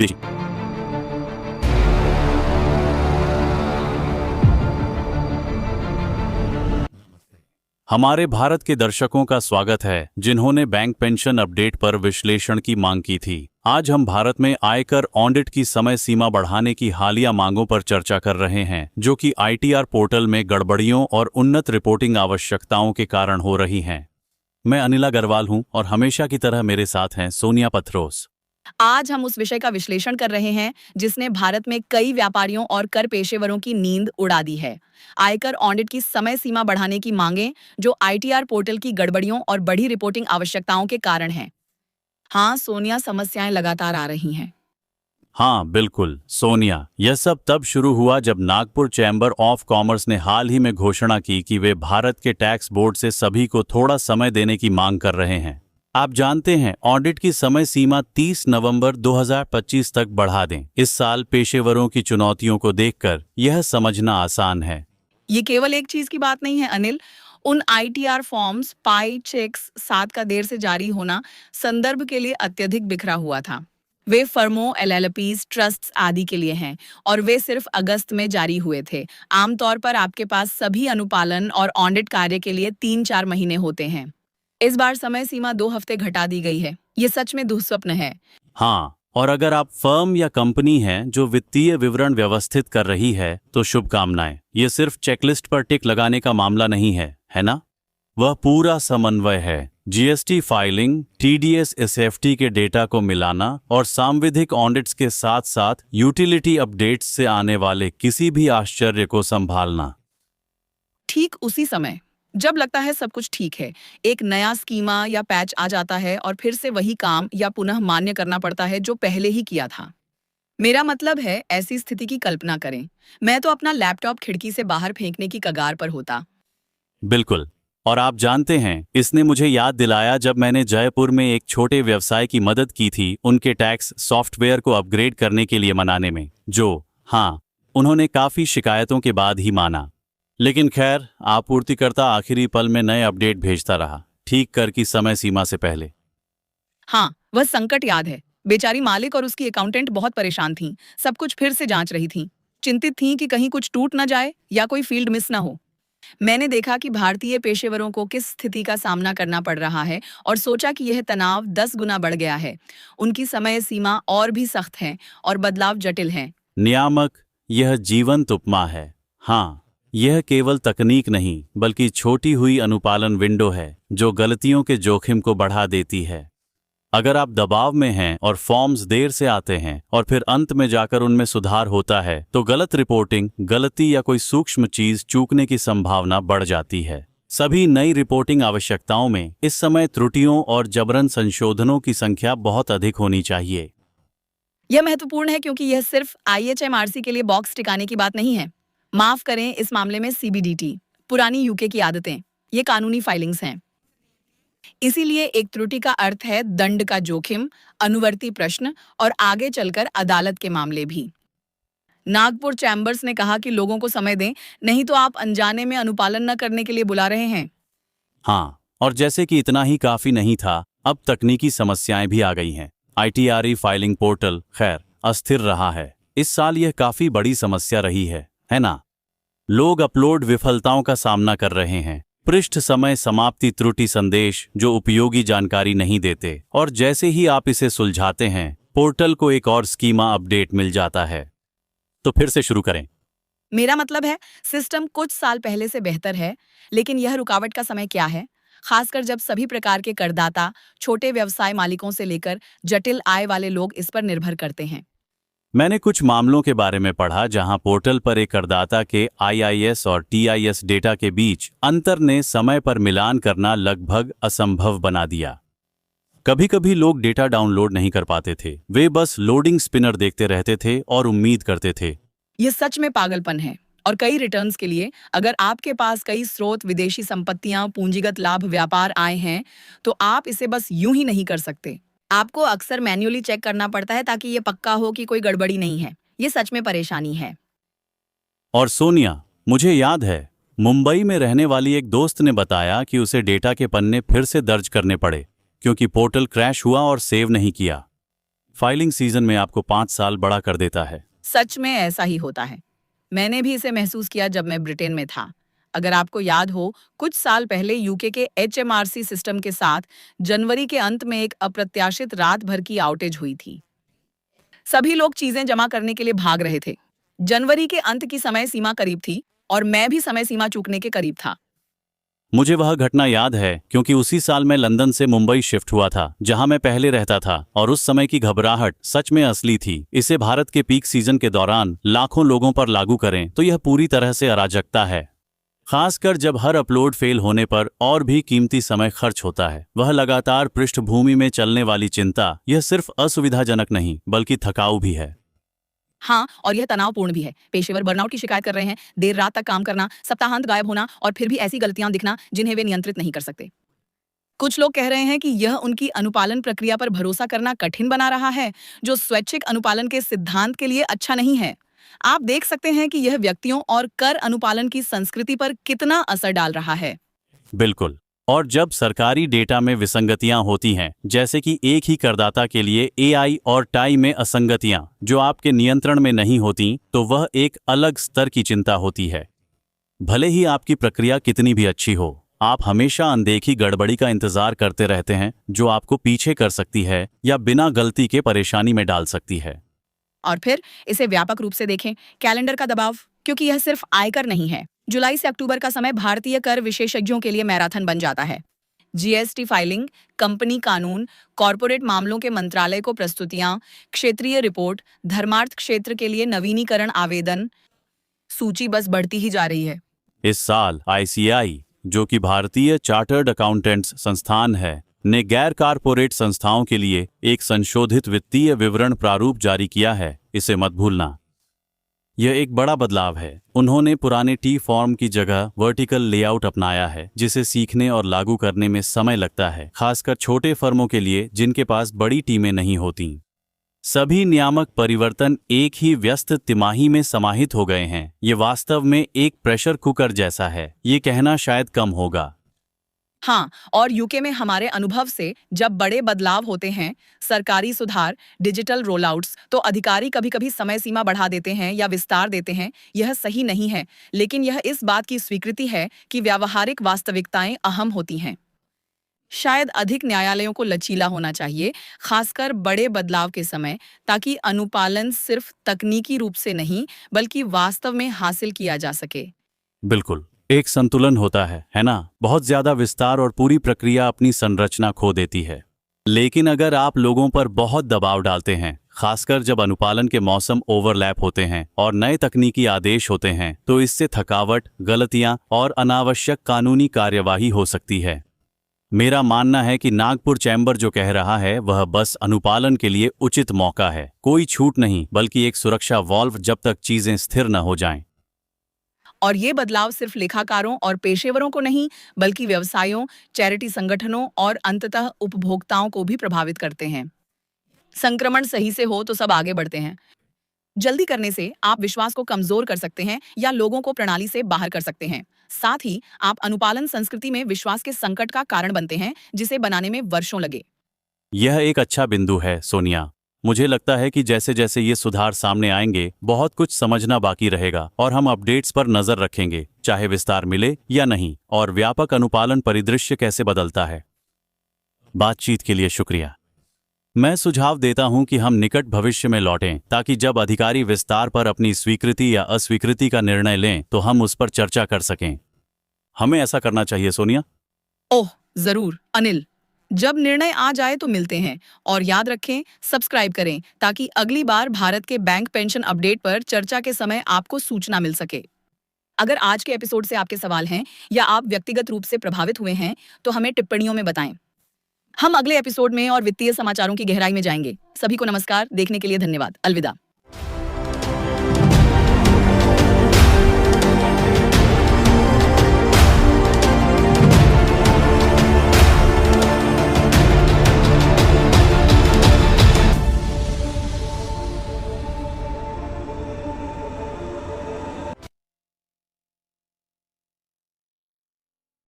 विदेशी। हमारे भारत के दर्शकों का स्वागत है जिन्होंने बैंक पेंशन अपडेट पर विश्लेषण की मांग की थी। आज हम भारत में आयकर ऑडिट की समय सीमा बढ़ाने की हालिया मांगों पर चर्चा कर रहे हैं, जो कि ITR पोर्टल में गड़बड़ियों और उन्नत रिपोर्टिंग आवश्यकताओं के कारण हो रही हैं। मैं अनिल अग्रवाल हूं और हमेशा की तरह मेरे साथ हैं सोनिया पथरोस। आज हम उस विषय का विश्लेषण कर रहे हैं जिसने भारत में कई व्यापारियों और कर पेशेवरों की नींद उड़ा दी है। आयकर ऑडिट की समय सीमा बढ़ाने की मांगें जो ITR पोर्टल की गड़बड़ियों और बढ़ी रिपोर्टिंग आवश्यकताओं के कारण हैं। हाँ सोनिया, समस्याएं लगातार आ रही हैं। हाँ बिल्कुल सोनिया, यह सब तब शुरू हुआ जब नागपुर चैम्बर ऑफ कॉमर्स ने हाल ही में घोषणा की कि वे भारत के टैक्स बोर्ड से सभी को थोड़ा समय देने की मांग कर रहे हैं। आप जानते हैं, ऑडिट की समय सीमा 30 नवंबर 2025 तक बढ़ा दें। इस साल पेशेवरों की चुनौतियों को देखकर यह समझना आसान है। ये केवल एक चीज की बात नहीं है अनिल। उन ITR फॉर्म्स, पाई चेक्स 7 का देर से जारी होना संदर्भ के लिए अत्यधिक बिखरा हुआ था। वे फर्मों, LLPs, ट्रस्ट्स आदि के लिए हैं और वे सिर्फ अगस्त में जारी हुए थे। आमतौर पर आपके पास सभी अनुपालन और ऑडिट कार्य के लिए 3-4 महीने होते हैं। इस बार समय सीमा 2 हफ्ते घटा दी गई है। ये सच में दुःस्वप्न है। हाँ, और अगर आप फर्म या कंपनी हैं जो वित्तीय विवरण व्यवस्थित कर रही है तो शुभकामनाएं। ये सिर्फ चेकलिस्ट पर टिक लगाने का मामला नहीं है ना? वह पूरा समन्वय है। GST फाइलिंग, TDS SFT के डेटा को मिलाना और सांविधिक ऑडिट्स के साथ साथ यूटिलिटी अपडेट्स से आने वाले किसी भी आश्चर्य को संभालना। ठीक उसी समय जब लगता है सब कुछ ठीक है, एक नया स्कीमा या पैच आ जाता है और फिर से वही काम या पुनः मान्य करना पड़ता है जो पहले ही किया था। मेरा मतलब है, ऐसी स्थिति की कल्पना करें। मैं तो अपना लैपटॉप खिड़की से बाहर फेंकने की कगार पर होता। बिल्कुल, और आप जानते हैं, इसने मुझे याद दिलाया जब मैंने जयपुर में एक छोटे व्यवसाय की मदद की थी उनके टैक्स सॉफ्टवेयर को अपग्रेड करने के लिए मनाने में, जो उन्होंने काफ़ी शिकायतों के बाद ही माना। लेकिन खैर, आपूर्तिकर्ता आखिरी पल में नए अपडेट भेजता रहा, ठीक कर की समय सीमा से पहले। हाँ, वह संकट याद है। बेचारी मालिक और उसकी अकाउंटेंट बहुत परेशान थीं। सब कुछ फिर से जांच रही थीं। चिंतित थीं कि कहीं कुछ टूट न जाए या कोई फील्ड मिस न हो। मैंने देखा कि भारतीय पेशेवरों को किस स्थिति का सामना करना पड़ रहा है और सोचा कि यह तनाव 10 गुना बढ़ गया है। उनकी समय सीमा और भी सख्त है और बदलाव जटिल हैं। नियामक, यह जीवंत उपमा है। हाँ, यह केवल तकनीक नहीं बल्कि छोटी हुई अनुपालन विंडो है जो गलतियों के जोखिम को बढ़ा देती है। अगर आप दबाव में हैं और फॉर्म्स देर से आते हैं और फिर अंत में जाकर उनमें सुधार होता है तो गलत रिपोर्टिंग, गलती या कोई सूक्ष्म चीज चूकने की संभावना बढ़ जाती है। सभी नई रिपोर्टिंग आवश्यकताओं में इस समय त्रुटियों और जबरन संशोधनों की संख्या बहुत अधिक होनी चाहिए। यह महत्वपूर्ण है क्योंकि यह सिर्फ IHMRC के लिए बॉक्स टिकाने की बात नहीं है। माफ करें, इस मामले में CBDT, पुरानी UK की आदतें, ये कानूनी फाइलिंग्स हैं। इसीलिए एक त्रुटि का अर्थ है दंड का जोखिम, अनुवर्ती प्रश्न और आगे चलकर अदालत के मामले भी। नागपुर चैम्बर्स ने कहा कि लोगों को समय दें, नहीं तो आप अनजाने में अनुपालन न करने के लिए बुला रहे हैं। हाँ, और जैसे कि इतना ही काफी नहीं था, अब तकनीकी समस्याएं भी आ गई हैं। ITR फाइलिंग पोर्टल खैर अस्थिर रहा है। इस साल यह काफी बड़ी समस्या रही है ना? लोग अपलोड विफलताओं का सामना कर रहे हैं, पृष्ठ समय समाप्ति त्रुटि संदेश जो उपयोगी जानकारी नहीं देते, और जैसे ही आप इसे सुलझाते हैं पोर्टल को एक और स्कीमा अपडेट मिल जाता है। तो फिर से शुरू करें। मेरा मतलब है, सिस्टम कुछ साल पहले से बेहतर है, लेकिन यह रुकावट का समय क्या है? खासकर जब सभी प्रकार के करदाता, छोटे व्यवसाय मालिकों से लेकर जटिल आय वाले लोग इस पर निर्भर करते हैं। मैंने कुछ मामलों के बारे में पढ़ा जहां पोर्टल पर एक करदाता के IIS और TIS डेटा के बीच अंतर ने समय पर मिलान करना लगभग असंभव बना दिया। कभी कभी लोग डेटा डाउनलोड नहीं कर पाते थे, वे बस लोडिंग स्पिनर देखते रहते थे और उम्मीद करते थे। यह सच में पागलपन है। और कई रिटर्न्स के लिए, अगर आपके पास कई स्रोत, विदेशी संपत्तियां, पूंजीगत लाभ, व्यापार आए हैं, तो आप इसे बस यूं ही नहीं कर सकते। आपको अक्सर मैन्युअली चेक करना पड़ता है ताकि ये पक्का हो कि कोई गड़बड़ी नहीं है। ये सच में परेशानी है। और सोनिया, मुझे याद है, मुंबई में रहने वाली एक दोस्त ने बताया कि उसे डेटा के पन्ने फिर से दर्ज करने पड़े क्योंकि पोर्टल क्रैश हुआ और सेव नहीं किया। फाइलिंग सीजन में आपको 5 साल बड़ा कर देता है। सच में ऐसा ही होता है। मैंने भी इसे महसूस किया जब मैं ब्रिटेन में था। अगर आपको याद हो, कुछ साल पहले यूके के HMRC सिस्टम के साथ जनवरी के अंत में एक अप्रत्याशित रात भर की आउटेज हुई थी। सभी लोग चीजें जमा करने के लिए भाग रहे थे। जनवरी के अंत की समय सीमा करीब थी और मैं भी समय सीमा चूकने के करीब था। मुझे वह घटना याद है क्योंकि उसी साल मैं लंदन से मुंबई शिफ्ट हुआ था, जहां मैं पहले रहता था, और उस समय की घबराहट सच में असली थी। इसे भारत के पीक सीजन के दौरान लाखों लोगों पर लागू करें तो यह पूरी तरह से अराजकता है, खासकर जब हर अपलोड फेल होने पर और भी कीमती समय खर्च होता है। वह लगातार पृष्ठभूमि में चलने वाली चिंता, यह सिर्फ असुविधाजनक नहीं बल्कि थकाऊ भी है। हाँ, और यह तनावपूर्ण भी है। पेशेवर बर्नआउट की शिकायत कर रहे हैं, देर रात तक काम करना, सप्ताहांत गायब होना और फिर भी ऐसी गलतियां दिखना जिन्हें वे नियंत्रित नहीं कर सकते। कुछ लोग कह रहे हैं कि यह उनकी अनुपालन प्रक्रिया पर भरोसा करना कठिन बना रहा है, जो स्वैच्छिक अनुपालन के सिद्धांत के लिए अच्छा नहीं है। आप देख सकते हैं कि यह व्यक्तियों और कर अनुपालन की संस्कृति पर कितना असर डाल रहा है। बिल्कुल, और जब सरकारी डेटा में विसंगतियां होती हैं, जैसे कि एक ही करदाता के लिए AI और टाई में असंगतियां जो आपके नियंत्रण में नहीं होती, तो वह एक अलग स्तर की चिंता होती है। भले ही आपकी प्रक्रिया कितनी भी अच्छी हो, आप हमेशा अनदेखी गड़बड़ी का इंतजार करते रहते हैं, जो आपको पीछे कर सकती है या बिना गलती के परेशानी में डाल सकती है। और फिर इसे व्यापक रूप से देखें, कैलेंडर का दबाव, क्योंकि यह सिर्फ आयकर नहीं है। जुलाई से अक्टूबर का समय भारतीय कर विशेषज्ञों के लिए मैराथन बन जाता है। GST फाइलिंग, कंपनी कानून, कॉरपोरेट मामलों के मंत्रालय को प्रस्तुतियां, क्षेत्रीय रिपोर्ट, धर्मार्थ क्षेत्र के लिए नवीनीकरण आवेदन, सूची बस बढ़ती ही जा रही है। इस साल ICAI, जो कि भारतीय चार्टर्ड अकाउंटेंट्स संस्थान है, ने गैर कारपोरेट संस्थाओं के लिए एक संशोधित वित्तीय विवरण प्रारूप जारी किया है। इसे मत भूलना। यह एक बड़ा बदलाव है। उन्होंने पुराने T फॉर्म की जगह वर्टिकल लेआउट अपनाया है, जिसे सीखने और लागू करने में समय लगता है, खासकर छोटे फर्मों के लिए जिनके पास बड़ी टीमें नहीं होती। सभी नियामक परिवर्तन एक ही व्यस्त तिमाही में समाहित हो गए हैं। ये वास्तव में एक प्रेशर कुकर जैसा है। ये कहना शायद कम होगा। हाँ, और यूके में हमारे अनुभव से जब बड़े बदलाव होते हैं, सरकारी सुधार, डिजिटल रोलआउट्स, तो अधिकारी कभी-कभी समय सीमा बढ़ा देते हैं या विस्तार देते हैं। यह सही नहीं है, लेकिन यह इस बात की स्वीकृति है कि व्यावहारिक वास्तविकताएं अहम होती हैं। शायद अधिक न्यायालयों को लचीला होना चाहिए, खासकर बड़े बदलाव के समय, ताकि अनुपालन सिर्फ तकनीकी रूप से नहीं बल्कि वास्तव में हासिल किया जा सके। बिल्कुल, एक संतुलन होता है ना? बहुत ज्यादा विस्तार और पूरी प्रक्रिया अपनी संरचना खो देती है। लेकिन अगर आप लोगों पर बहुत दबाव डालते हैं, खासकर जब अनुपालन के मौसम ओवरलैप होते हैं और नए तकनीकी आदेश होते हैं, तो इससे थकावट, गलतियां और अनावश्यक कानूनी कार्यवाही हो सकती है। मेरा मानना है कि नागपुर चैम्बर जो कह रहा है वह बस अनुपालन के लिए उचित मौका है, कोई छूट नहीं बल्कि एक सुरक्षा वॉल्व जब तक चीजें स्थिर न हो जाएं। और ये बदलाव सिर्फ लेखाकारों और पेशेवरों को नहीं बल्कि व्यवसायों, चैरिटी संगठनों और अंततः उपभोक्ताओं को भी प्रभावित करते हैं। संक्रमण सही से हो तो सब आगे बढ़ते हैं। जल्दी करने से आप विश्वास को कमजोर कर सकते हैं या लोगों को प्रणाली से बाहर कर सकते हैं। साथ ही आप अनुपालन संस्कृति में विश्वास के संकट का कारण बनते हैं, जिसे बनाने में वर्षों लगे। यह एक अच्छा बिंदु है सोनिया। मुझे लगता है कि जैसे जैसे ये सुधार सामने आएंगे, बहुत कुछ समझना बाकी रहेगा और हम अपडेट्स पर नजर रखेंगे, चाहे विस्तार मिले या नहीं, और व्यापक अनुपालन परिदृश्य कैसे बदलता है। बातचीत के लिए शुक्रिया। मैं सुझाव देता हूं कि हम निकट भविष्य में लौटें, ताकि जब अधिकारी विस्तार पर अपनी स्वीकृति या अस्वीकृति का निर्णय लें तो हम उस पर चर्चा कर सकें। हमें ऐसा करना चाहिए सोनिया। ओह जरूर अनिल, जब निर्णय आ जाए तो मिलते हैं। और याद रखें, सब्सक्राइब करें ताकि अगली बार भारत के बैंक पेंशन अपडेट पर चर्चा के समय आपको सूचना मिल सके। अगर आज के एपिसोड से आपके सवाल हैं या आप व्यक्तिगत रूप से प्रभावित हुए हैं तो हमें टिप्पणियों में बताएं। हम अगले एपिसोड में और वित्तीय समाचारों की गहराई में जाएंगे। सभी को नमस्कार, देखने के लिए धन्यवाद। अलविदा।